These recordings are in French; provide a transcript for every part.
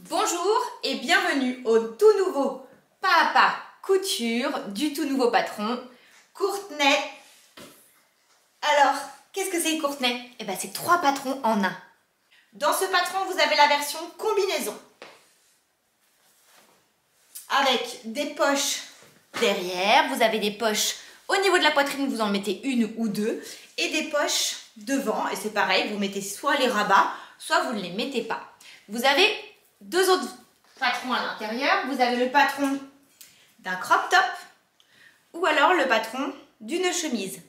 Bonjour et bienvenue au tout nouveau pas à pas couture du tout nouveau patron Courtenay. Alors, qu'est-ce que c'est le Courtenay? Eh bien, c'est 3 patrons en un. Dans ce patron, vous avez la version combinaison avec des poches derrière. Vous avez des poches au niveau de la poitrine, vous en mettez une ou deux, et des poches devant. Et c'est pareil, vous mettez soit les rabats, soit vous ne les mettez pas. Vous avez deux autres patrons à l'intérieur. Vous avez le patron d'un crop top ou alors le patron d'une chemise.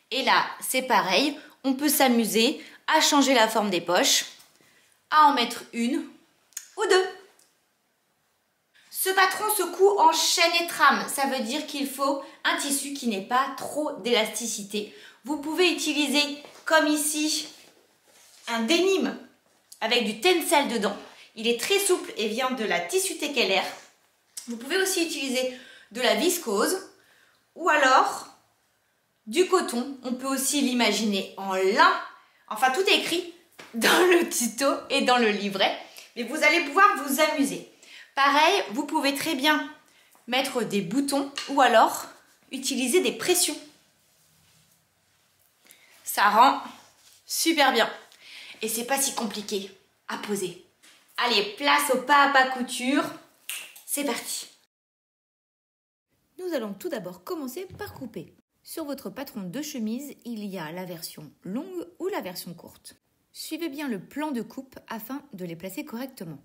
Et là, c'est pareil, on peut s'amuser à changer la forme des poches, à en mettre une ou deux. Ce patron se coud en chaîne et trame, ça veut dire qu'il faut un tissu qui n'ait pas trop d'élasticité. Vous pouvez utiliser, comme ici, un denim avec du tencel dedans. Il est très souple et vient de la Tissuté Keller. Vous pouvez aussi utiliser de la viscose ou alors du coton. On peut aussi l'imaginer en lin. Enfin, tout est écrit dans le tuto et dans le livret. Mais vous allez pouvoir vous amuser. Pareil, vous pouvez très bien mettre des boutons ou alors utiliser des pressions. Ça rend super bien. Et c'est pas si compliqué à poser. Allez, place au pas à pas couture. C'est parti. Nous allons tout d'abord commencer par couper. Sur votre patron de chemise, il y a la version longue ou la version courte. Suivez bien le plan de coupe afin de les placer correctement.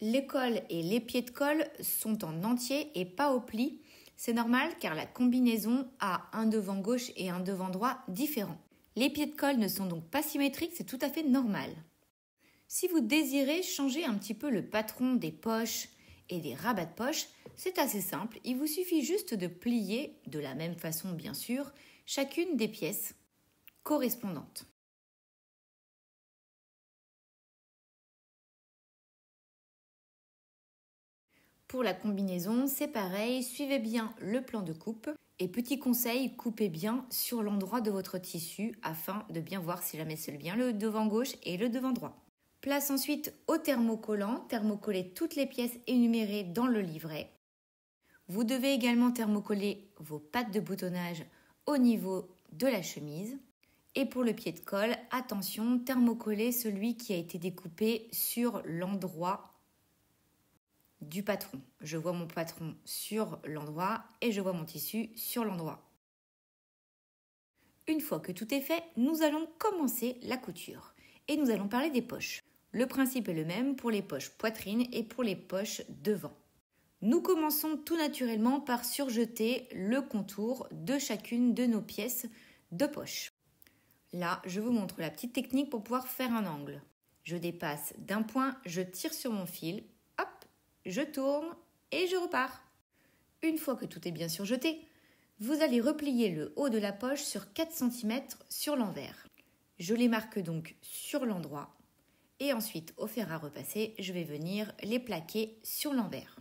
Les cols et les pieds de colle sont en entier et pas au pli. C'est normal car la combinaison a un devant gauche et un devant droit différents. Les pieds de colle ne sont donc pas symétriques, c'est tout à fait normal. Si vous désirez changer un petit peu le patron des poches et des rabats de poche, c'est assez simple. Il vous suffit juste de plier, de la même façon bien sûr, chacune des pièces correspondantes. Pour la combinaison, c'est pareil, suivez bien le plan de coupe. Et petit conseil, coupez bien sur l'endroit de votre tissu afin de bien voir si jamais c'est bien le devant gauche et le devant droit. Place ensuite au thermocollant, thermocoller toutes les pièces énumérées dans le livret. Vous devez également thermocoller vos pattes de boutonnage au niveau de la chemise. Et pour le pied de colle, attention, thermocoller celui qui a été découpé sur l'endroit du patron. Je vois mon patron sur l'endroit et je vois mon tissu sur l'endroit. Une fois que tout est fait, nous allons commencer la couture et nous allons parler des poches. Le principe est le même pour les poches poitrine et pour les poches devant. Nous commençons tout naturellement par surjeter le contour de chacune de nos pièces de poche. Là, je vous montre la petite technique pour pouvoir faire un angle. Je dépasse d'un point, je tire sur mon fil, hop, je tourne et je repars. Une fois que tout est bien surjeté, vous allez replier le haut de la poche sur 4 cm sur l'envers. Je les marque donc sur l'endroit et ensuite au fer à repasser, je vais venir les plaquer sur l'envers.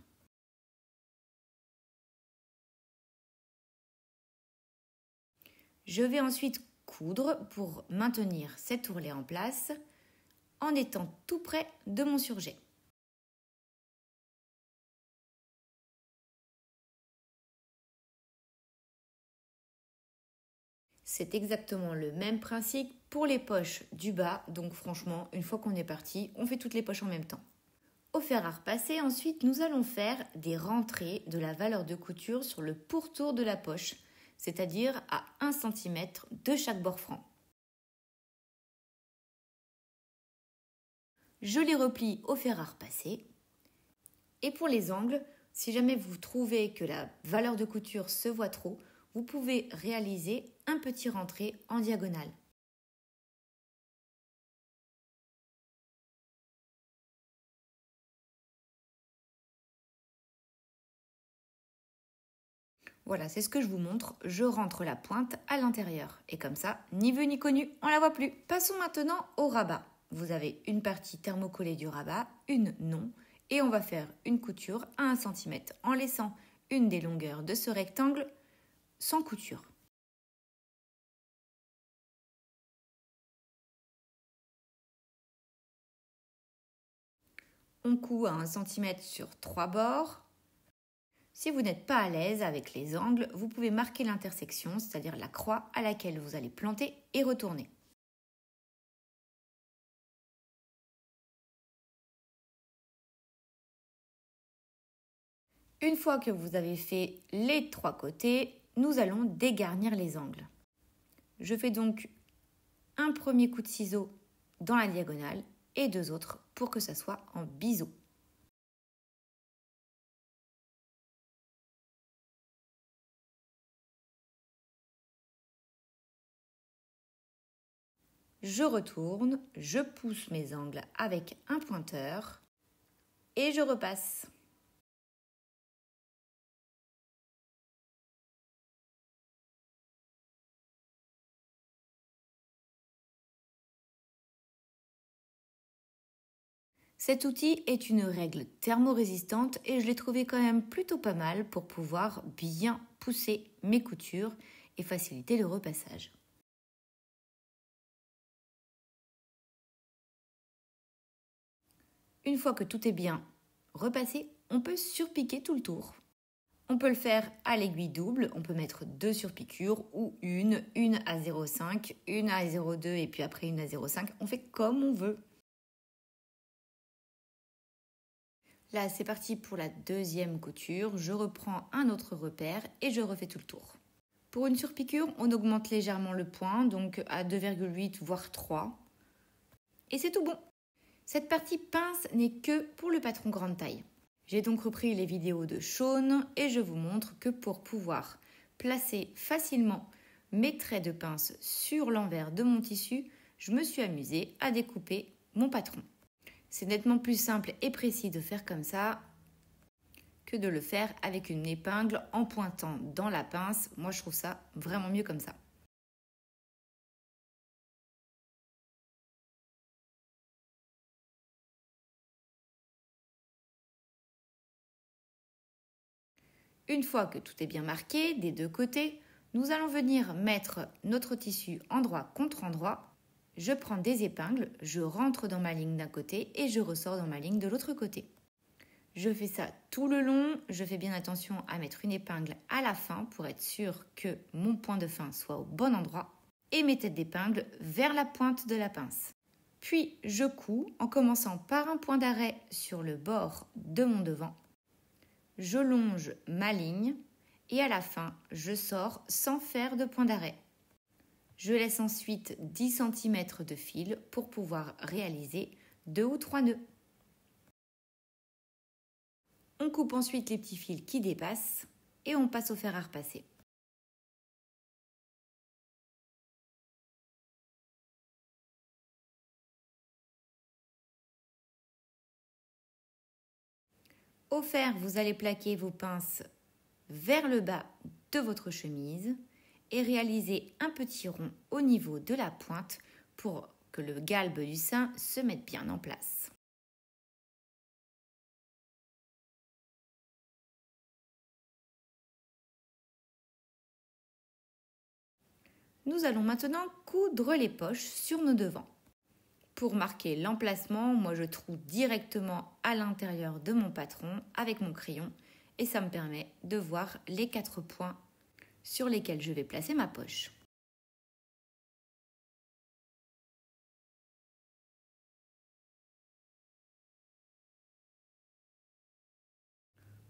Je vais ensuite coudre pour maintenir cet ourlet en place en étant tout près de mon surjet. C'est exactement le même principe pour les poches du bas, donc franchement, une fois qu'on est parti, on fait toutes les poches en même temps. Au fer à repasser, ensuite, nous allons faire des rentrées de la valeur de couture sur le pourtour de la poche, c'est-à-dire à 1 cm de chaque bord franc. Je les replie au fer à repasser. Et pour les angles, si jamais vous trouvez que la valeur de couture se voit trop, vous pouvez réaliser un petit rentré en diagonale. Voilà, c'est ce que je vous montre. Je rentre la pointe à l'intérieur. Et comme ça, ni vu ni connu, on la voit plus. Passons maintenant au rabat. Vous avez une partie thermocollée du rabat, une non. Et on va faire une couture à 1 cm en laissant une des longueurs de ce rectangle sans couture. On coud à 1 cm sur 3 bords. Si vous n'êtes pas à l'aise avec les angles, vous pouvez marquer l'intersection, c'est-à-dire la croix à laquelle vous allez planter et retourner. Une fois que vous avez fait les 3 côtés, nous allons dégarnir les angles. Je fais donc un premier coup de ciseau dans la diagonale et 2 autres pour que ça soit en biseau. Je retourne, je pousse mes angles avec un pointeur et je repasse. Cet outil est une règle thermorésistante et je l'ai trouvé quand même plutôt pas mal pour pouvoir bien pousser mes coutures et faciliter le repassage. Une fois que tout est bien repassé, on peut surpiquer tout le tour. On peut le faire à l'aiguille double, on peut mettre 2 surpiqûres ou une à 0,5, une à 0,2 et puis après une à 0,5. On fait comme on veut. Là, c'est parti pour la deuxième couture. Je reprends un autre repère et je refais tout le tour. Pour une surpiqûre, on augmente légèrement le point, donc à 2,8 voire 3. Et c'est tout bon. Cette partie pince n'est que pour le patron grande taille. J'ai donc repris les vidéos de Shawn et je vous montre que pour pouvoir placer facilement mes traits de pince sur l'envers de mon tissu, je me suis amusée à découper mon patron. C'est nettement plus simple et précis de faire comme ça que de le faire avec une épingle en pointant dans la pince. Moi, je trouve ça vraiment mieux comme ça. Une fois que tout est bien marqué des deux côtés, nous allons venir mettre notre tissu endroit contre endroit. Je prends des épingles, je rentre dans ma ligne d'un côté et je ressors dans ma ligne de l'autre côté. Je fais ça tout le long, je fais bien attention à mettre une épingle à la fin pour être sûr que mon point de fin soit au bon endroit et mes têtes d'épingle vers la pointe de la pince. Puis je couds en commençant par un point d'arrêt sur le bord de mon devant. Je longe ma ligne et à la fin, je sors sans faire de point d'arrêt. Je laisse ensuite 10 cm de fil pour pouvoir réaliser 2 ou 3 nœuds. On coupe ensuite les petits fils qui dépassent et on passe au fer à repasser. Au fer, vous allez plaquer vos pinces vers le bas de votre chemise et réaliser un petit rond au niveau de la pointe pour que le galbe du sein se mette bien en place. Nous allons maintenant coudre les poches sur nos devants. Pour marquer l'emplacement, moi je trouve directement à l'intérieur de mon patron avec mon crayon et ça me permet de voir les 4 points sur lesquels je vais placer ma poche.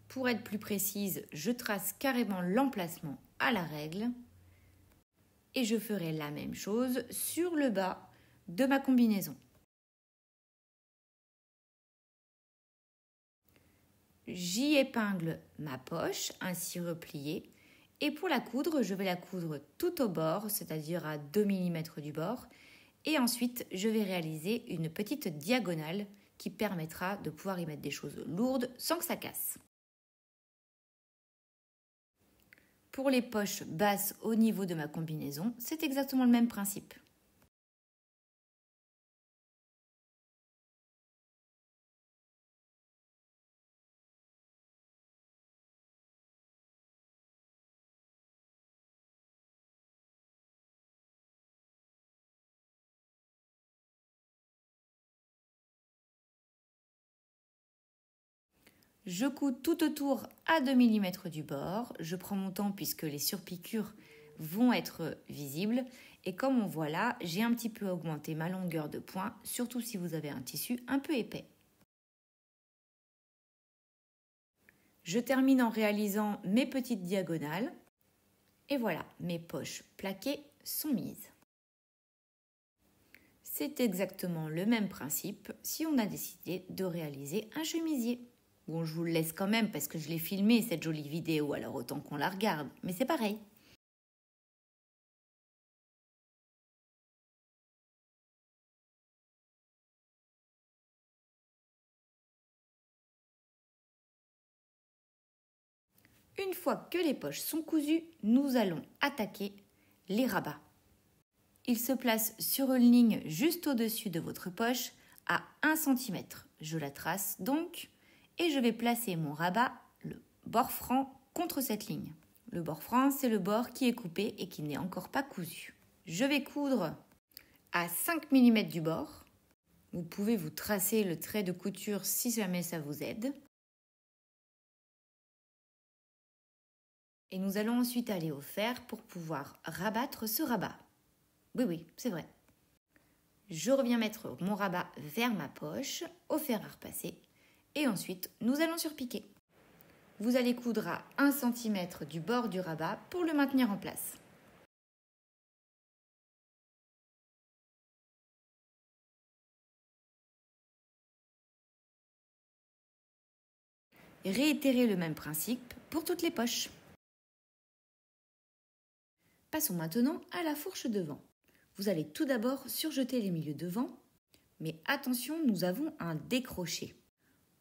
Pour être plus précise, je trace carrément l'emplacement à la règle et je ferai la même chose sur le bas de ma combinaison. J'y épingle ma poche, ainsi repliée, et pour la coudre, je vais la coudre tout au bord, c'est-à-dire à 2 mm du bord, et ensuite je vais réaliser une petite diagonale qui permettra de pouvoir y mettre des choses lourdes sans que ça casse. Pour les poches basses au niveau de ma combinaison, c'est exactement le même principe. Je couds tout autour à 2 mm du bord. Je prends mon temps puisque les surpiqûres vont être visibles. Et comme on voit là, j'ai un petit peu augmenté ma longueur de point, surtout si vous avez un tissu un peu épais. Je termine en réalisant mes petites diagonales. Et voilà, mes poches plaquées sont mises. C'est exactement le même principe si on a décidé de réaliser un chemisier. Bon, je vous le laisse quand même parce que je l'ai filmé cette jolie vidéo, alors autant qu'on la regarde, mais c'est pareil. Une fois que les poches sont cousues, nous allons attaquer les rabats. Ils se placent sur une ligne juste au-dessus de votre poche à 1 cm. Je la trace donc et je vais placer mon rabat, le bord franc, contre cette ligne. Le bord franc, c'est le bord qui est coupé et qui n'est encore pas cousu. Je vais coudre à 5 mm du bord. Vous pouvez vous tracer le trait de couture si jamais ça vous aide. Et nous allons ensuite aller au fer pour pouvoir rabattre ce rabat. Oui, c'est vrai. Je reviens mettre mon rabat vers ma poche, au fer à repasser, et ensuite nous allons surpiquer. Vous allez coudre à 1 cm du bord du rabat pour le maintenir en place. Réitérez le même principe pour toutes les poches. Passons maintenant à la fourche devant. Vous allez tout d'abord surjeter les milieux devant, mais attention, nous avons un décroché.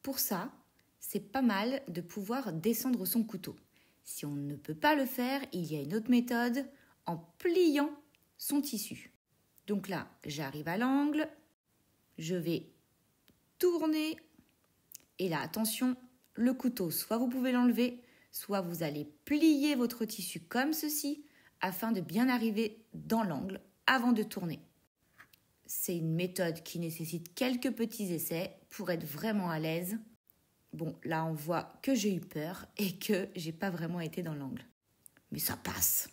Pour ça, c'est pas mal de pouvoir descendre son couteau. Si on ne peut pas le faire, il y a une autre méthode, en pliant son tissu. Donc là, j'arrive à l'angle, je vais tourner, et là, attention, le couteau, soit vous pouvez l'enlever, soit vous allez plier votre tissu comme ceci, afin de bien arriver dans l'angle avant de tourner. C'est une méthode qui nécessite quelques petits essais pour être vraiment à l'aise. Bon, là on voit que j'ai eu peur et que j'ai pas vraiment été dans l'angle. Mais ça passe.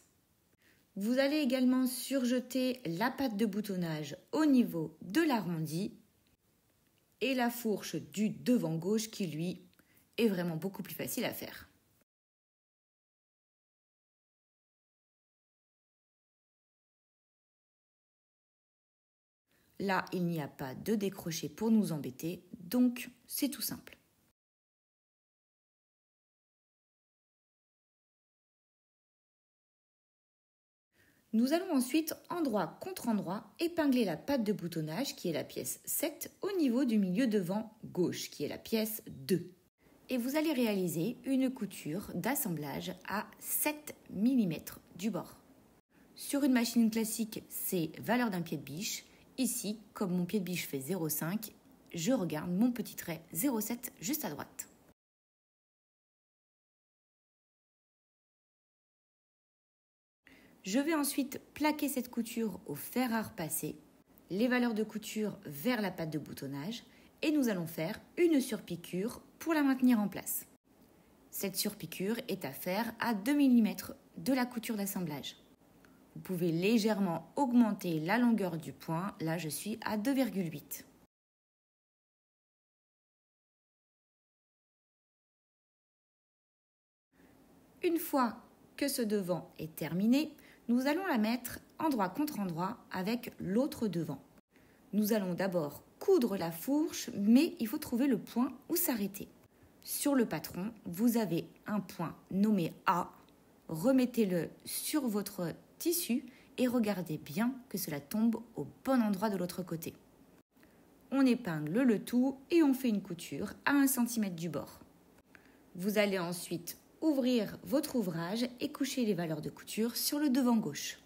Vous allez également surjeter la patte de boutonnage au niveau de l'arrondi et la fourche du devant gauche qui lui est vraiment beaucoup plus facile à faire. Là, il n'y a pas de décroché pour nous embêter, donc c'est tout simple. Nous allons ensuite, endroit contre endroit, épingler la patte de boutonnage qui est la pièce 7 au niveau du milieu devant gauche qui est la pièce 2. Et vous allez réaliser une couture d'assemblage à 7 mm du bord. Sur une machine classique, c'est valeur d'un pied de biche. Ici, comme mon pied de biche fait 0,5, je regarde mon petit trait 0,7 juste à droite. Je vais ensuite plaquer cette couture au fer à repasser, les valeurs de couture vers la patte de boutonnage et nous allons faire une surpiqûre pour la maintenir en place. Cette surpiqûre est à faire à 2 mm de la couture d'assemblage. Vous pouvez légèrement augmenter la longueur du point, là je suis à 2,8. Une fois que ce devant est terminé, nous allons la mettre endroit contre endroit avec l'autre devant. Nous allons d'abord coudre la fourche, mais il faut trouver le point où s'arrêter. Sur le patron, vous avez un point nommé A. Remettez-le sur votre tissu et regardez bien que cela tombe au bon endroit de l'autre côté. On épingle le tout et on fait une couture à 1 cm du bord. Vous allez ensuite ouvrir votre ouvrage et coucher les valeurs de couture sur le devant gauche.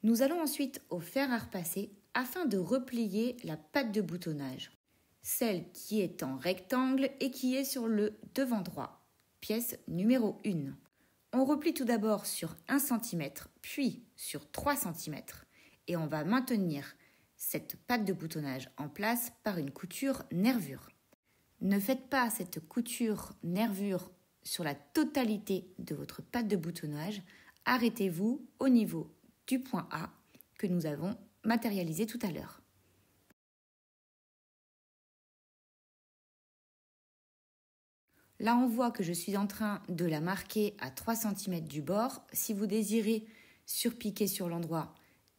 Nous allons ensuite au fer à repasser afin de replier la patte de boutonnage, celle qui est en rectangle et qui est sur le devant droit, pièce numéro 1. On replie tout d'abord sur 1 cm, puis sur 3 cm et on va maintenir cette patte de boutonnage en place par une couture nervure. Ne faites pas cette couture nervure sur la totalité de votre patte de boutonnage. Arrêtez-vous au niveau du point A que nous avons matérialisé tout à l'heure. Là, on voit que je suis en train de la marquer à 3 cm du bord. Si vous désirez surpiquer sur l'endroit,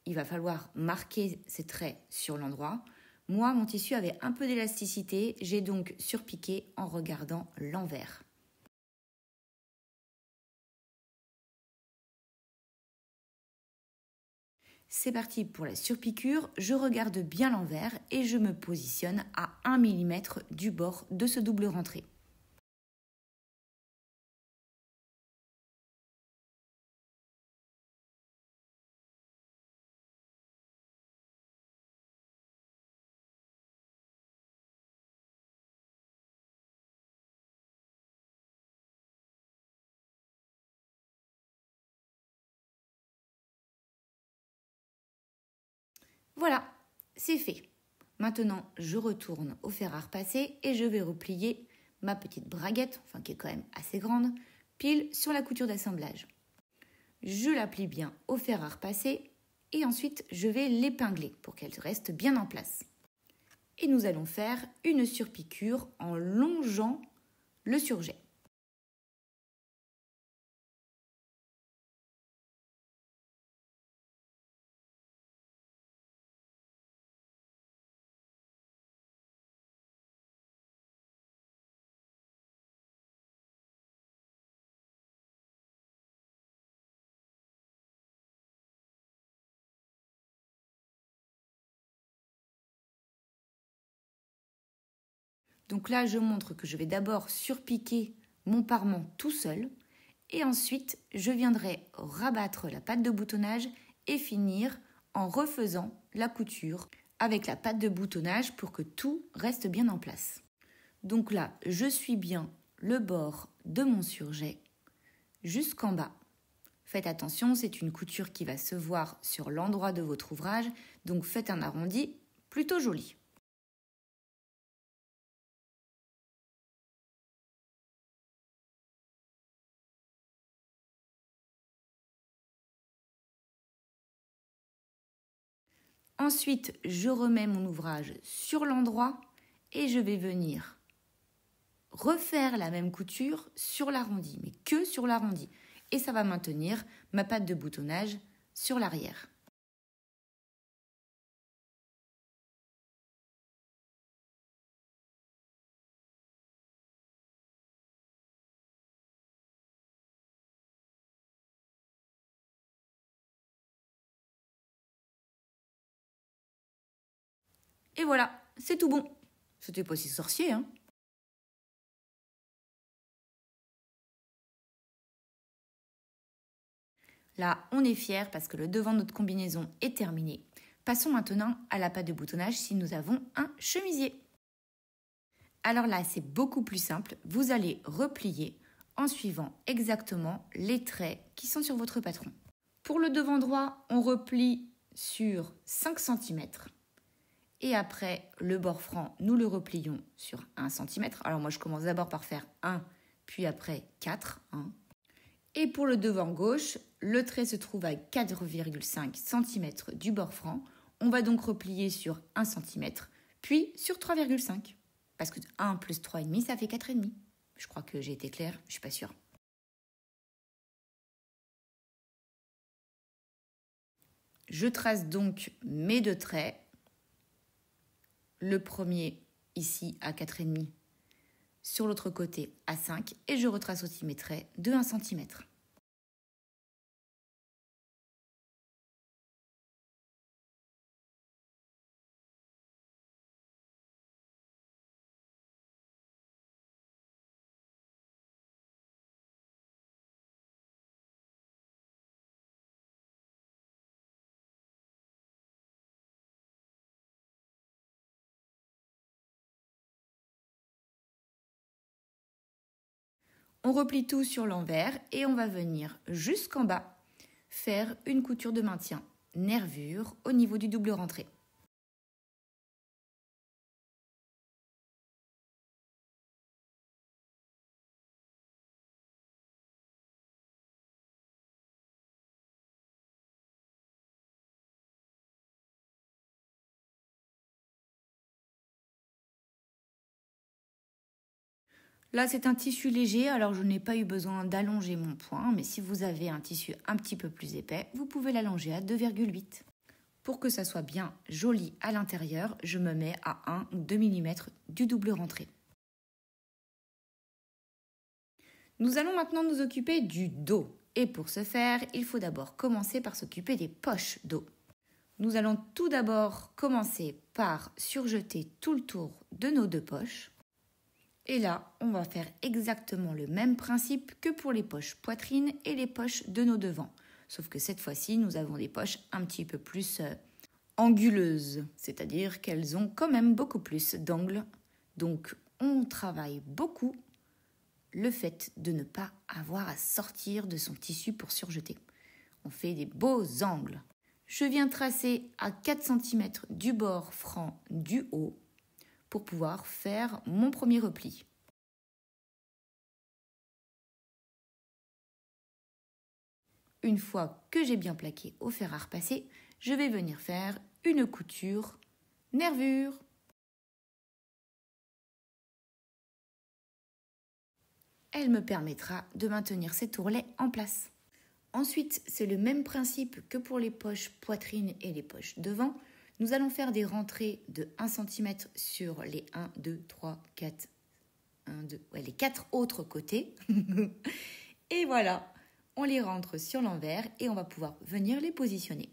il va falloir marquer ces traits sur l'endroit. Moi, mon tissu avait un peu d'élasticité, j'ai donc surpiqué en regardant l'envers. C'est parti pour la surpiqûre, je regarde bien l'envers et je me positionne à 1 mm du bord de ce double rentré. Voilà, c'est fait. Maintenant, je retourne au fer à repasser et je vais replier ma petite braguette, enfin qui est quand même assez grande, pile sur la couture d'assemblage. Je la plie bien au fer à repasser et ensuite je vais l'épingler pour qu'elle reste bien en place. Et nous allons faire une surpiqûre en longeant le surjet. Donc là, je montre que je vais d'abord surpiquer mon parement tout seul et ensuite je viendrai rabattre la patte de boutonnage et finir en refaisant la couture avec la patte de boutonnage pour que tout reste bien en place. Donc là, je suis bien le bord de mon surjet jusqu'en bas. Faites attention, c'est une couture qui va se voir sur l'endroit de votre ouvrage, donc faites un arrondi plutôt joli. Ensuite, je remets mon ouvrage sur l'endroit et je vais venir refaire la même couture sur l'arrondi, mais que sur l'arrondi. Et ça va maintenir ma patte de boutonnage sur l'arrière. Et voilà, c'est tout bon. C'était pas si sorcier, hein? Là, on est fiers parce que le devant de notre combinaison est terminé. Passons maintenant à la patte de boutonnage si nous avons un chemisier. Alors là, c'est beaucoup plus simple. Vous allez replier en suivant exactement les traits qui sont sur votre patron. Pour le devant droit, on replie sur 5 cm. Et après, le bord franc, nous le replions sur 1 cm. Alors moi, je commence d'abord par faire 1, puis après 4. Et pour le devant gauche, le trait se trouve à 4,5 cm du bord franc. On va donc replier sur 1 cm, puis sur 3,5. Parce que 1 plus 3,5, ça fait 4,5. Je crois que j'ai été claire, je ne suis pas sûre. Je trace donc mes deux traits. Le premier ici à 4,5, sur l'autre côté à 5 et je retrace aussi mes traits de 1 cm. On replie tout sur l'envers et on va venir jusqu'en bas faire une couture de maintien, nervure au niveau du double rentré. Là, c'est un tissu léger, alors je n'ai pas eu besoin d'allonger mon point, mais si vous avez un tissu un petit peu plus épais, vous pouvez l'allonger à 2,8. Pour que ça soit bien joli à l'intérieur, je me mets à 1 ou 2 mm du double rentré. Nous allons maintenant nous occuper du dos. Et pour ce faire, il faut d'abord commencer par s'occuper des poches dos. Nous allons tout d'abord commencer par surjeter tout le tour de nos deux poches. Et là, on va faire exactement le même principe que pour les poches poitrine et les poches de nos devants. Sauf que cette fois-ci, nous avons des poches un petit peu plus anguleuses, c'est-à-dire qu'elles ont quand même beaucoup plus d'angles. Donc, on travaille beaucoup le fait de ne pas avoir à sortir de son tissu pour surjeter. On fait des beaux angles. Je viens tracer à 4 cm du bord franc du haut pour pouvoir faire mon premier repli. Une fois que j'ai bien plaqué au fer à repasser, je vais venir faire une couture nervure. Elle me permettra de maintenir ces tourlets en place. Ensuite, c'est le même principe que pour les poches poitrine et les poches devant. Nous allons faire des rentrées de 1 cm sur les 1, 2, 3, 4, 1, 2, les 4 autres côtés. Et voilà, on les rentre sur l'envers et on va pouvoir venir les positionner.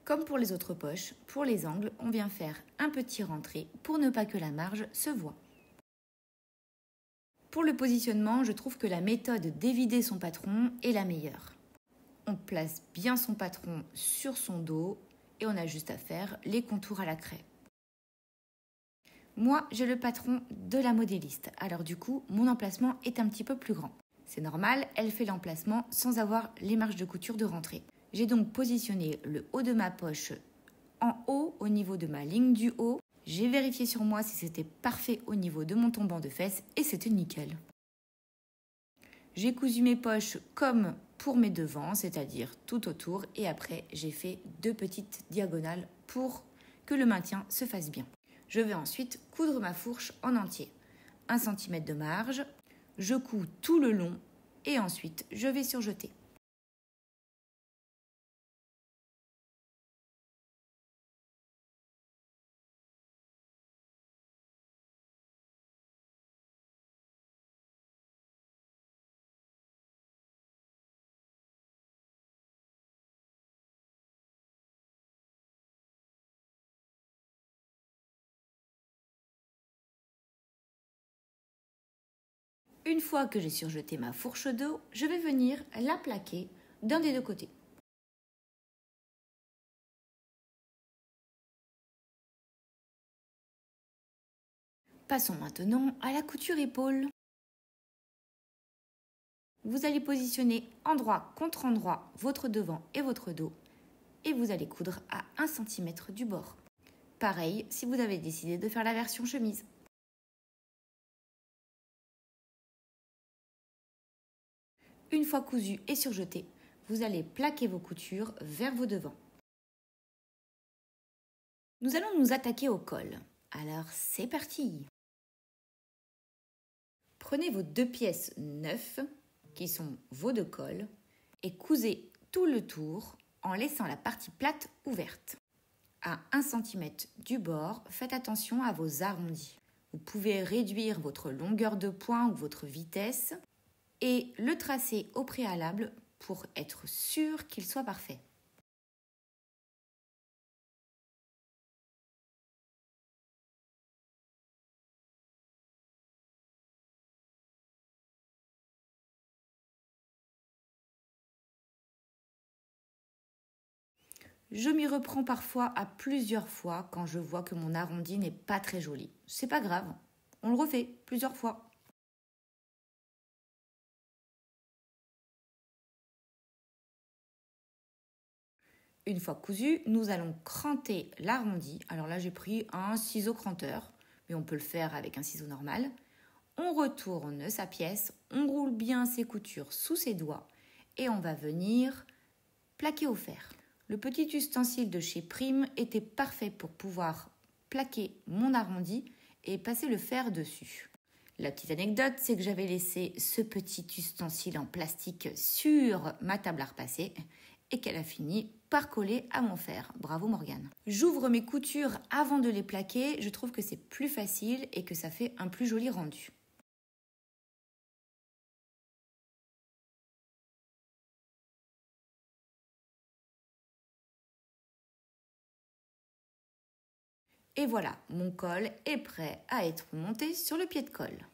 Comme pour les autres poches, pour les angles, on vient faire un petit rentré pour ne pas que la marge se voie. Pour le positionnement, je trouve que la méthode d'évider son patron est la meilleure. On place bien son patron sur son dos et on a juste à faire les contours à la craie. Moi, j'ai le patron de la modéliste, alors du coup, mon emplacement est un petit peu plus grand. C'est normal, elle fait l'emplacement sans avoir les marges de couture de rentrée. J'ai donc positionné le haut de ma poche en haut au niveau de ma ligne du haut. J'ai vérifié sur moi si c'était parfait au niveau de mon tombant de fesses et c'était nickel. J'ai cousu mes poches comme pour mes devants, c'est-à-dire tout autour, et après j'ai fait 2 petites diagonales pour que le maintien se fasse bien. Je vais ensuite coudre ma fourche en entier. 1 cm de marge, je couds tout le long et ensuite je vais surjeter. Une fois que j'ai surjeté ma fourche d'eau, je vais venir la plaquer d'un des deux côtés. Passons maintenant à la couture épaule. Vous allez positionner endroit contre endroit votre devant et votre dos et vous allez coudre à 1 cm du bord. Pareil si vous avez décidé de faire la version chemise. Une fois cousu et surjeté, vous allez plaquer vos coutures vers vos devants. Nous allons nous attaquer au col. Alors c'est parti! Prenez vos 2 pièces neuves, qui sont vos 2 cols, et cousez tout le tour en laissant la partie plate ouverte. À 1 cm du bord, faites attention à vos arrondis. Vous pouvez réduire votre longueur de point ou votre vitesse et le tracer au préalable pour être sûr qu'il soit parfait. Je m'y reprends parfois à plusieurs fois quand je vois que mon arrondi n'est pas très joli. C'est pas grave, on le refait plusieurs fois. Une fois cousu, nous allons cranter l'arrondi. Alors là, j'ai pris un ciseau cranteur, mais on peut le faire avec un ciseau normal. On retourne sa pièce, on roule bien ses coutures sous ses doigts et on va venir plaquer au fer. Le petit ustensile de chez Prime était parfait pour pouvoir plaquer mon arrondi et passer le fer dessus. La petite anecdote, c'est que j'avais laissé ce petit ustensile en plastique sur ma table à repasser et qu'elle a fini par coller à mon fer. Bravo Morgane. J'ouvre mes coutures avant de les plaquer, je trouve que c'est plus facile et que ça fait un plus joli rendu. Et voilà, mon col est prêt à être monté sur le pied de colle.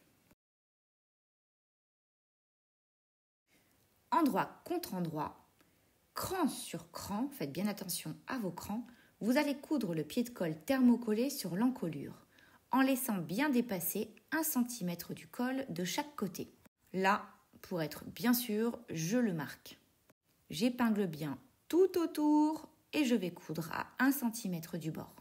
Endroit contre endroit, cran sur cran, faites bien attention à vos crans, vous allez coudre le pied de colle thermocollé sur l'encolure, en laissant bien dépasser 1 cm du col de chaque côté. Là, pour être bien sûr, je le marque. J'épingle bien tout autour et je vais coudre à 1 cm du bord.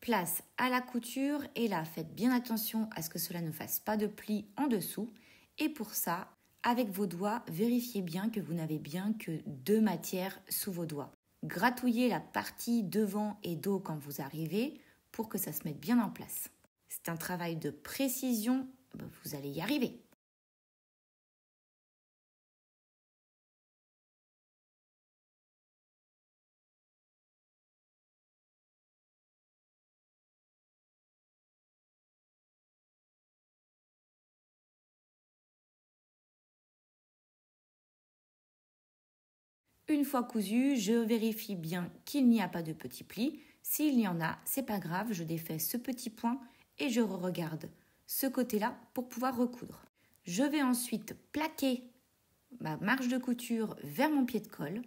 Place à la couture et là, faites bien attention à ce que cela ne fasse pas de plis en dessous. Et pour ça, avec vos doigts, vérifiez bien que vous n'avez bien que 2 matières sous vos doigts. Gratouillez la partie devant et dos quand vous arrivez pour que ça se mette bien en place. C'est un travail de précision, vous allez y arriver. Une fois cousu, je vérifie bien qu'il n'y a pas de petits plis. S'il y en a, c'est pas grave, je défais ce petit point et je regarde ce côté-là pour pouvoir recoudre. Je vais ensuite plaquer ma marge de couture vers mon pied de colle.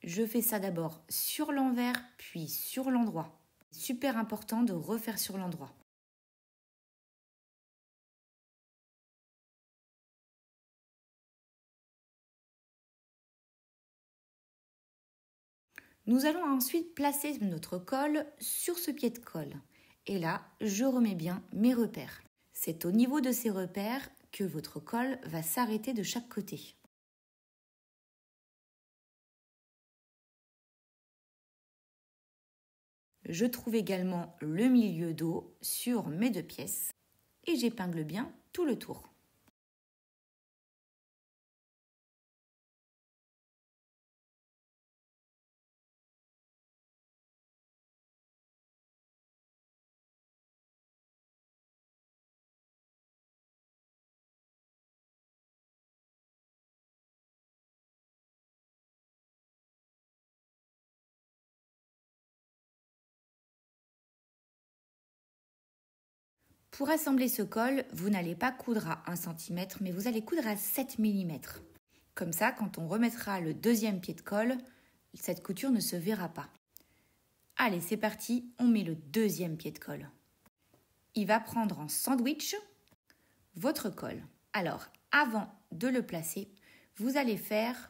Je fais ça d'abord sur l'envers, puis sur l'endroit. Super important de refaire sur l'endroit. Nous allons ensuite placer notre colle sur ce pied de colle. Et là, je remets bien mes repères. C'est au niveau de ces repères que votre colle va s'arrêter de chaque côté. Je trouve également le milieu dos sur mes 2 pièces et j'épingle bien tout le tour. Pour assembler ce col, vous n'allez pas coudre à 1 cm, mais vous allez coudre à 7 mm. Comme ça, quand on remettra le deuxième pied de colle, cette couture ne se verra pas. Allez, c'est parti, on met le deuxième pied de colle. Il va prendre en sandwich votre col. Alors, avant de le placer, vous allez faire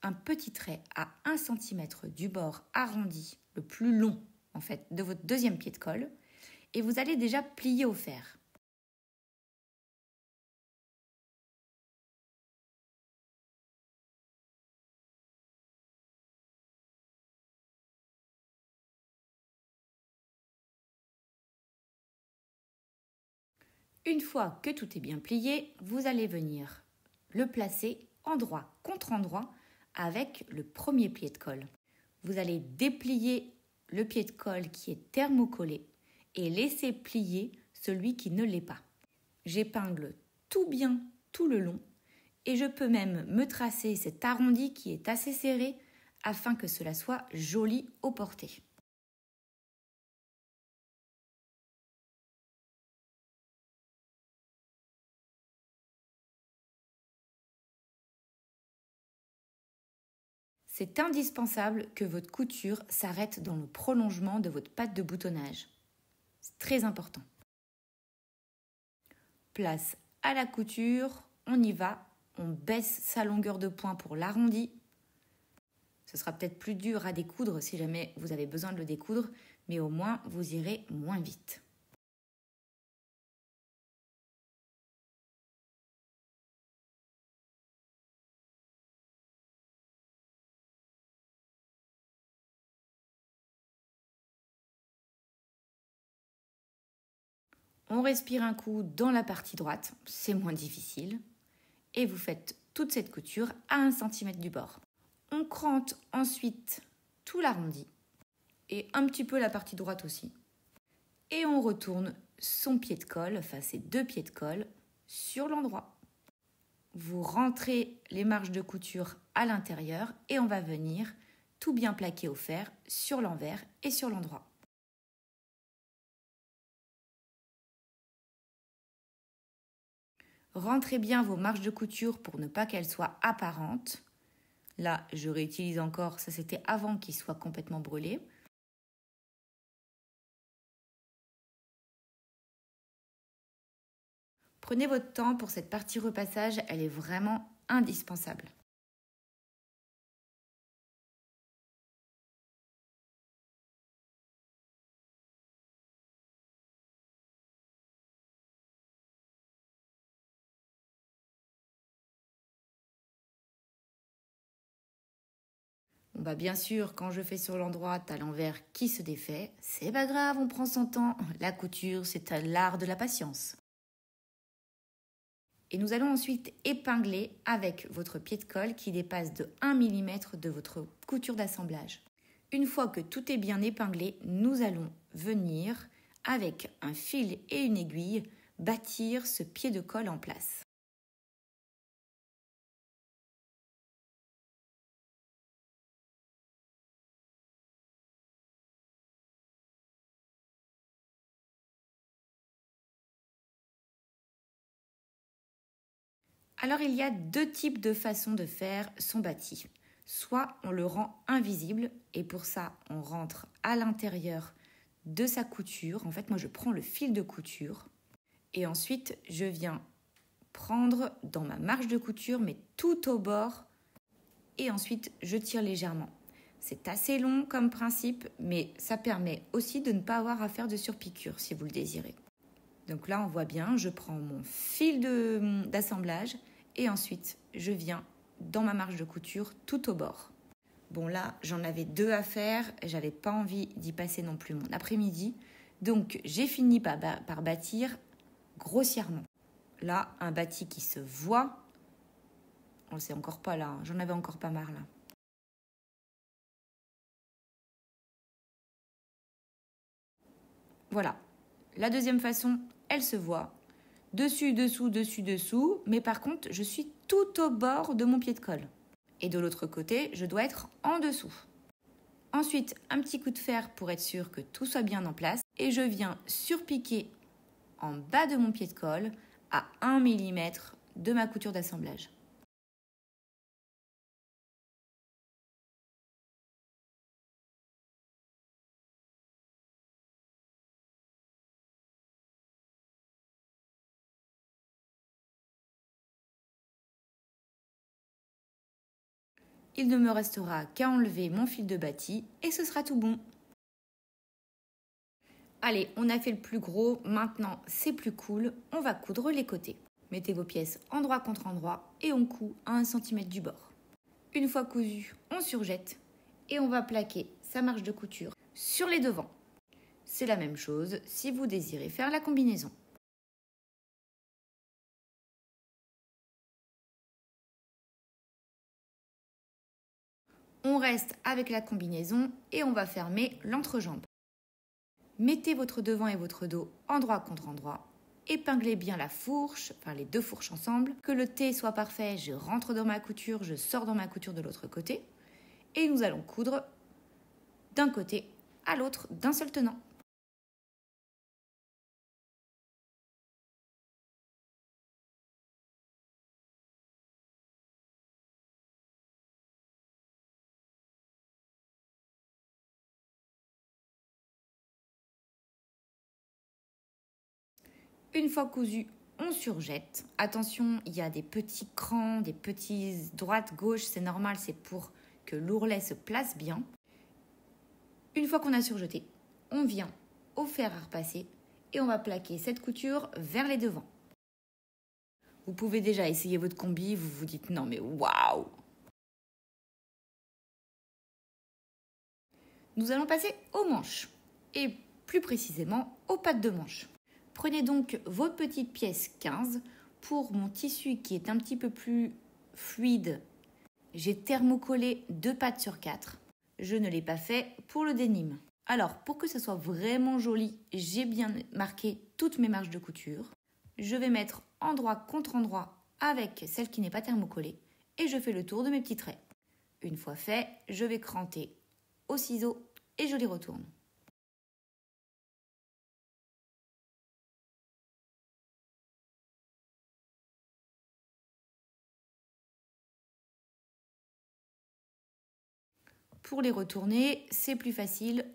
un petit trait à 1 cm du bord arrondi, le plus long en fait, de votre deuxième pied de colle. Et vous allez déjà plier au fer. Une fois que tout est bien plié, vous allez venir le placer endroit contre endroit avec le premier pied de colle. Vous allez déplier le pied de colle qui est thermocollé et laisser plier celui qui ne l'est pas. J'épingle tout bien tout le long et je peux même me tracer cet arrondi qui est assez serré afin que cela soit joli au porté. C'est indispensable que votre couture s'arrête dans le prolongement de votre patte de boutonnage. C'est très important. Place à la couture, on y va, on baisse sa longueur de point pour l'arrondi. Ce sera peut-être plus dur à découdre si jamais vous avez besoin de le découdre, mais au moins vous irez moins vite. On respire un coup dans la partie droite, c'est moins difficile. Et vous faites toute cette couture à 1 cm du bord. On crante ensuite tout l'arrondi et un petit peu la partie droite aussi. Et on retourne son pied de colle, enfin ses 2 pieds de colle, sur l'endroit. Vous rentrez les marges de couture à l'intérieur et on va venir tout bien plaquer au fer sur l'envers et sur l'endroit. Rentrez bien vos marges de couture pour ne pas qu'elles soient apparentes. Là, je réutilise encore, ça c'était avant qu'il soit complètement brûlé. Prenez votre temps pour cette partie repassage, elle est vraiment indispensable. Bah bien sûr, quand je fais sur l'endroit, t'as l'envers qui se défait. C'est pas grave, on prend son temps. La couture, c'est l'art de la patience. Et nous allons ensuite épingler avec votre pied de colle qui dépasse de 1 mm de votre couture d'assemblage. Une fois que tout est bien épinglé, nous allons venir, avec un fil et une aiguille, bâtir ce pied de colle en place. Alors il y a 2 types de façons de faire son bâti. Soit on le rend invisible et pour ça on rentre à l'intérieur de sa couture. En fait moi je prends le fil de couture et ensuite je viens prendre dans ma marge de couture mais tout au bord et ensuite je tire légèrement. C'est assez long comme principe mais ça permet aussi de ne pas avoir à faire de surpiqûre si vous le désirez. Donc là, on voit bien, je prends mon fil d'assemblage et ensuite, je viens dans ma marge de couture tout au bord. Bon là, j'en avais 2 à faire, j'avais pas envie d'y passer non plus mon après-midi. Donc, j'ai fini par bâtir grossièrement. Là, un bâti qui se voit, on le sait encore pas là, j'en avais encore pas marre là. Voilà, la deuxième façon, elle se voit. Dessus, dessous, dessus, dessous. Mais par contre, je suis tout au bord de mon pied de colle. Et de l'autre côté, je dois être en dessous. Ensuite, un petit coup de fer pour être sûr que tout soit bien en place. Et je viens surpiquer en bas de mon pied de colle à 1 mm de ma couture d'assemblage. Il ne me restera qu'à enlever mon fil de bâti et ce sera tout bon. Allez, on a fait le plus gros, maintenant c'est plus cool, on va coudre les côtés. Mettez vos pièces endroit contre endroit et on coud à 1 cm du bord. Une fois cousu, on surjette et on va plaquer sa marge de couture sur les devants. C'est la même chose si vous désirez faire la combinaison. On reste avec la combinaison et on va fermer l'entrejambe. Mettez votre devant et votre dos endroit contre endroit. Épinglez bien la fourche, enfin les deux fourches ensemble. Que le T soit parfait, je rentre dans ma couture, je sors dans ma couture de l'autre côté. Et nous allons coudre d'un côté à l'autre d'un seul tenant. Une fois cousu, on surjette. Attention, il y a des petits crans, des petits droite-gauche, c'est normal, c'est pour que l'ourlet se place bien. Une fois qu'on a surjeté, on vient au fer à repasser et on va plaquer cette couture vers les devants. Vous pouvez déjà essayer votre combi, vous vous dites non mais waouh! Nous allons passer aux manches et plus précisément aux pattes de manche. Prenez donc votre petite pièce 15. Pour mon tissu qui est un petit peu plus fluide, j'ai thermocollé 2 pattes sur 4. Je ne l'ai pas fait pour le denim. Alors, pour que ça soit vraiment joli, j'ai bien marqué toutes mes marges de couture. Je vais mettre endroit contre endroit avec celle qui n'est pas thermocollée et je fais le tour de mes petits traits. Une fois fait, je vais cranter au ciseau et je les retourne. Pour les retourner, c'est plus facile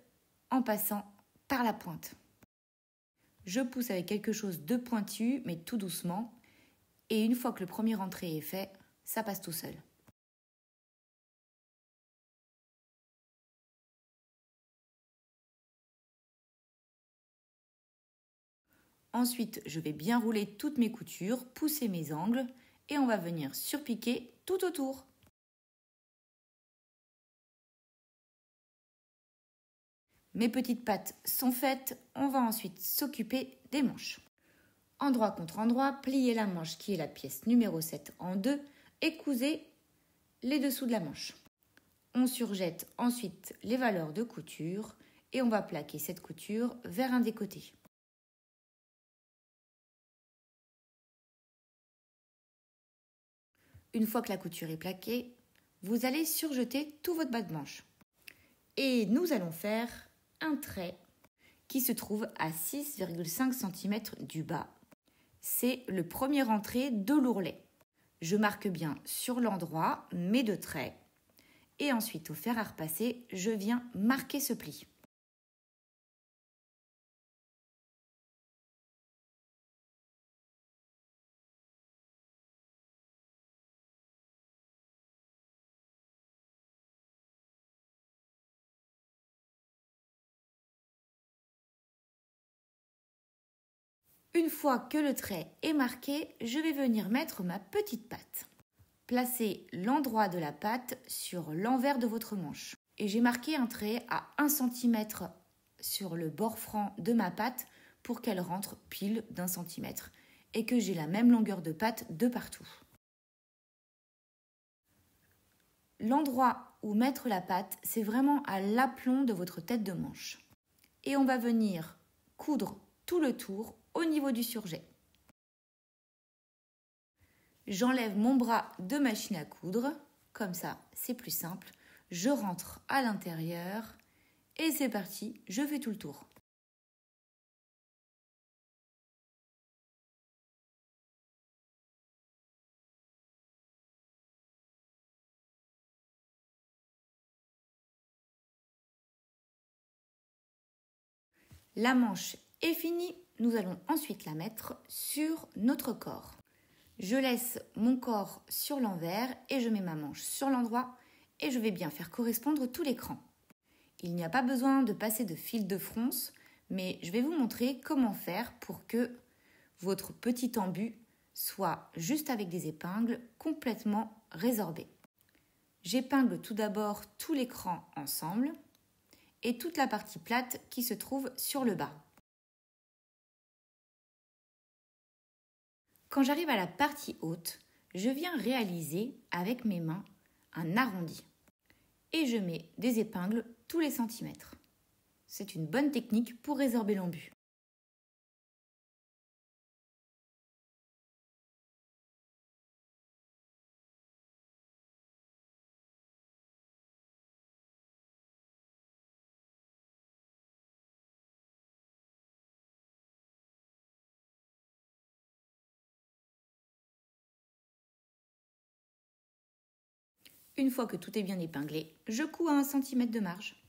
en passant par la pointe. Je pousse avec quelque chose de pointu, mais tout doucement. Et une fois que le premier rentré est fait, ça passe tout seul. Ensuite, je vais bien rouler toutes mes coutures, pousser mes angles et on va venir surpiquer tout autour. Mes petites pattes sont faites, on va ensuite s'occuper des manches. Endroit contre endroit, pliez la manche qui est la pièce numéro 7 en deux et cousez les dessous de la manche. On surjette ensuite les valeurs de couture et on va plaquer cette couture vers un des côtés. Une fois que la couture est plaquée, vous allez surjeter tout votre bas de manche. Et nous allons faire un trait qui se trouve à 6,5 cm du bas. C'est le premier entrée de l'ourlet. Je marque bien sur l'endroit mes 2 traits. Et ensuite, au fer à repasser, je viens marquer ce pli. Une fois que le trait est marqué, je vais venir mettre ma petite patte. Placez l'endroit de la patte sur l'envers de votre manche. Et j'ai marqué un trait à 1 cm sur le bord franc de ma patte pour qu'elle rentre pile d'1 cm et que j'ai la même longueur de patte de partout. L'endroit où mettre la patte, c'est vraiment à l'aplomb de votre tête de manche. Et on va venir coudre tout le tour au niveau du surjet. J'enlève mon bras de machine à coudre, comme ça c'est plus simple. Je rentre à l'intérieur et c'est parti, je fais tout le tour. La manche est finie, nous allons ensuite la mettre sur notre corps. Je laisse mon corps sur l'envers et je mets ma manche sur l'endroit et je vais bien faire correspondre tout l'écran. Il n'y a pas besoin de passer de fil de fronce, mais je vais vous montrer comment faire pour que votre petit embu soit juste avec des épingles complètement résorbées. J'épingle tout d'abord tout l'écran ensemble et toute la partie plate qui se trouve sur le bas. Quand j'arrive à la partie haute, je viens réaliser avec mes mains un arrondi. et je mets des épingles tous les centimètres. C'est une bonne technique pour résorber l'embu. Une fois que tout est bien épinglé, je couds à 1 cm de marge.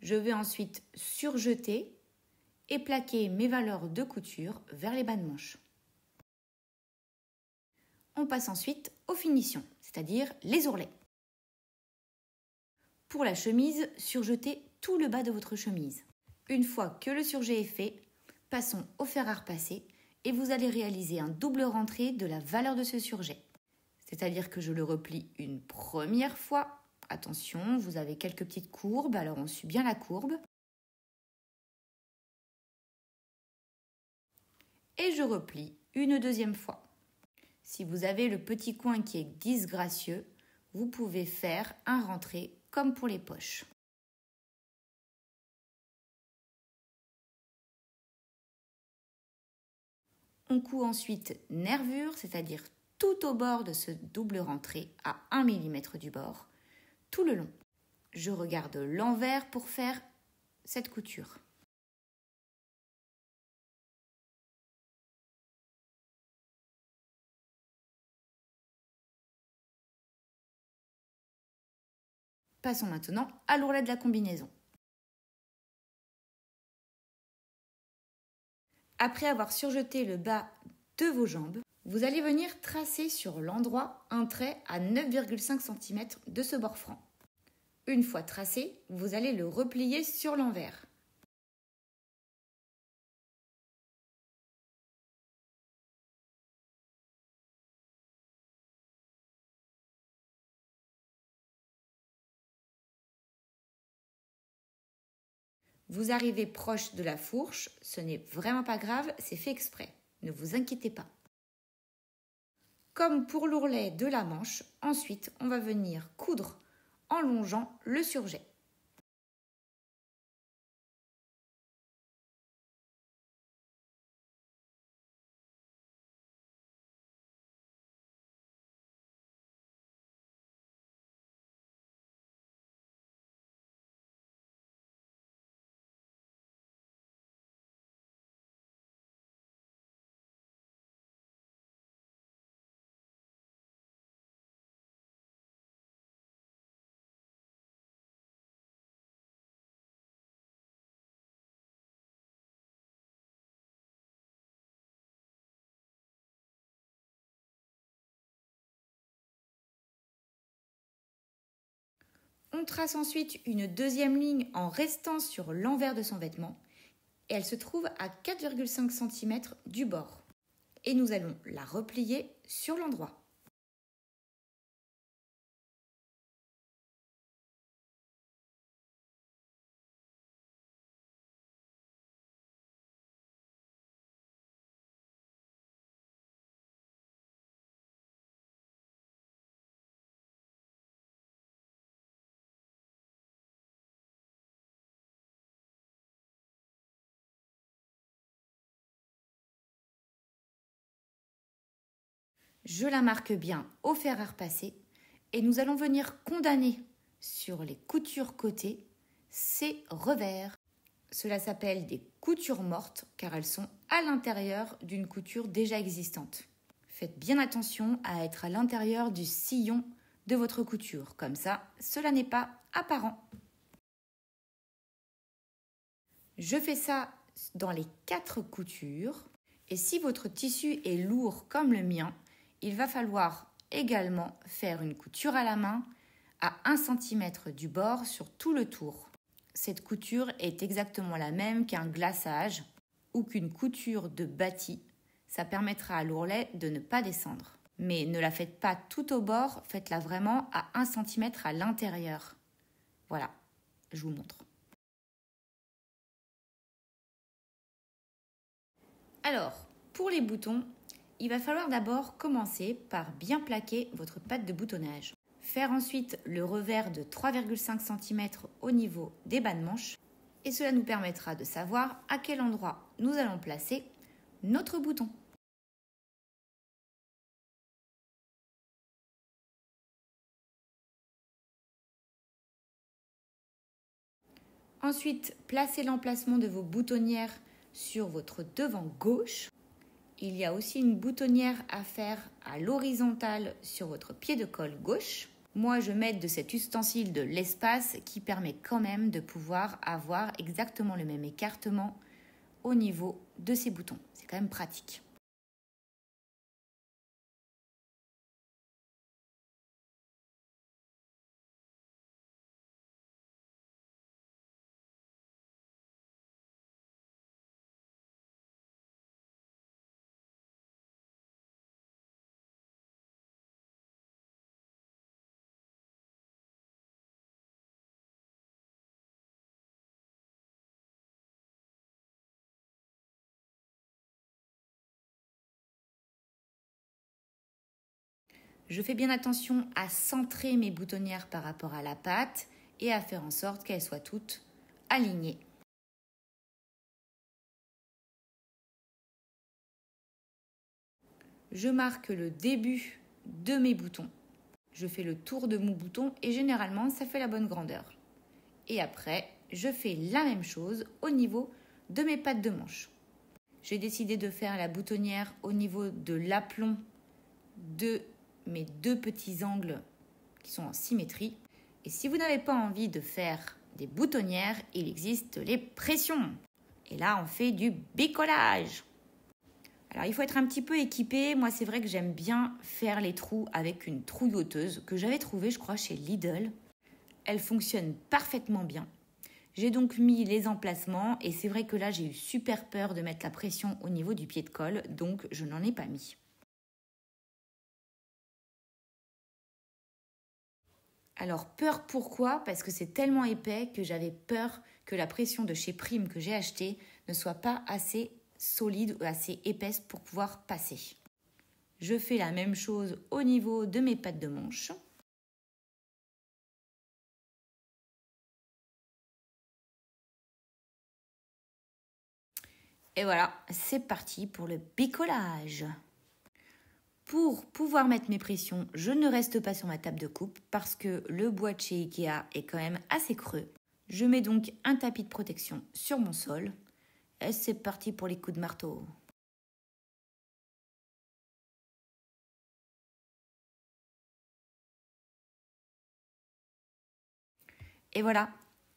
Je vais ensuite surjeter et plaquer mes valeurs de couture vers les bas de manche. On passe ensuite aux finitions, c'est-à-dire les ourlets. Pour la chemise, surjetez tout le bas de votre chemise. Une fois que le surjet est fait, passons au fer à repasser et vous allez réaliser un double rentré de la valeur de ce surjet. C'est-à-dire que je le replie une première fois. Attention, vous avez quelques petites courbes, alors on suit bien la courbe. Et je replie une deuxième fois. Si vous avez le petit coin qui est disgracieux, vous pouvez faire un rentré comme pour les poches. On coud ensuite nervure, c'est-à-dire tout au bord de ce double rentré à 1 mm du bord, tout le long. Je regarde l'envers pour faire cette couture. Passons maintenant à l'ourlet de la combinaison. Après avoir surjeté le bas de vos jambes, vous allez venir tracer sur l'endroit un trait à 9,5 cm de ce bord franc. Une fois tracé, vous allez le replier sur l'envers. Vous arrivez proche de la fourche, ce n'est vraiment pas grave, c'est fait exprès. Ne vous inquiétez pas. Comme pour l'ourlet de la manche, ensuite on va venir coudre en longeant le surjet. On trace ensuite une deuxième ligne en restant sur l'envers de son vêtement et elle se trouve à 4,5 cm du bord. Et nous allons la replier sur l'endroit. Je la marque bien au fer à repasser et nous allons venir condamner sur les coutures côté ces revers. Cela s'appelle des coutures mortes car elles sont à l'intérieur d'une couture déjà existante. Faites bien attention à être à l'intérieur du sillon de votre couture, comme ça, cela n'est pas apparent. Je fais ça dans les 4 coutures et si votre tissu est lourd comme le mien, il va falloir également faire une couture à la main à 1 cm du bord sur tout le tour. Cette couture est exactement la même qu'un glaçage ou qu'une couture de bâti. Ça permettra à l'ourlet de ne pas descendre. Mais ne la faites pas tout au bord, faites-la vraiment à 1 cm à l'intérieur. Voilà, je vous montre. Alors, pour les boutons, il va falloir d'abord commencer par bien plaquer votre patte de boutonnage. Faire ensuite le revers de 3,5 cm au niveau des bas de manche et cela nous permettra de savoir à quel endroit nous allons placer notre bouton. Ensuite, placez l'emplacement de vos boutonnières sur votre devant gauche. Il y a aussi une boutonnière à faire à l'horizontale sur votre pied de colle gauche. Moi, je m'aide de cet ustensile de l'espace qui permet quand même de pouvoir avoir exactement le même écartement au niveau de ces boutons. C'est quand même pratique. Je fais bien attention à centrer mes boutonnières par rapport à la patte et à faire en sorte qu'elles soient toutes alignées. Je marque le début de mes boutons. Je fais le tour de mon bouton et généralement ça fait la bonne grandeur. Et après, je fais la même chose au niveau de mes pattes de manche. J'ai décidé de faire la boutonnière au niveau de l'aplomb de mes deux petits angles qui sont en symétrie. Et si vous n'avez pas envie de faire des boutonnières, il existe les pressions. Et là, on fait du bricolage. Alors, il faut être un petit peu équipé. Moi, c'est vrai que j'aime bien faire les trous avec une trouilloteuse que j'avais trouvée, je crois, chez Lidl. Elle fonctionne parfaitement bien. J'ai donc mis les emplacements et c'est vrai que là, j'ai eu super peur de mettre la pression au niveau du pied de colle, donc je n'en ai pas mis. Alors, peur pourquoi? Parce que c'est tellement épais que j'avais peur que la pression de chez Prime que j'ai acheté ne soit pas assez solide ou assez épaisse pour pouvoir passer. Je fais la même chose au niveau de mes pattes de manche. Et voilà, c'est parti pour le bricolage. Pour pouvoir mettre mes pressions, je ne reste pas sur ma table de coupe parce que le bois de chez Ikea est quand même assez creux. Je mets donc un tapis de protection sur mon sol et c'est parti pour les coups de marteau. Et voilà,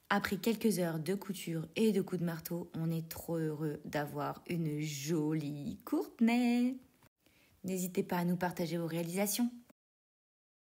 après quelques heures de couture et de coups de marteau, on est trop heureux d'avoir une jolie courtenay. N'hésitez pas à nous partager vos réalisations.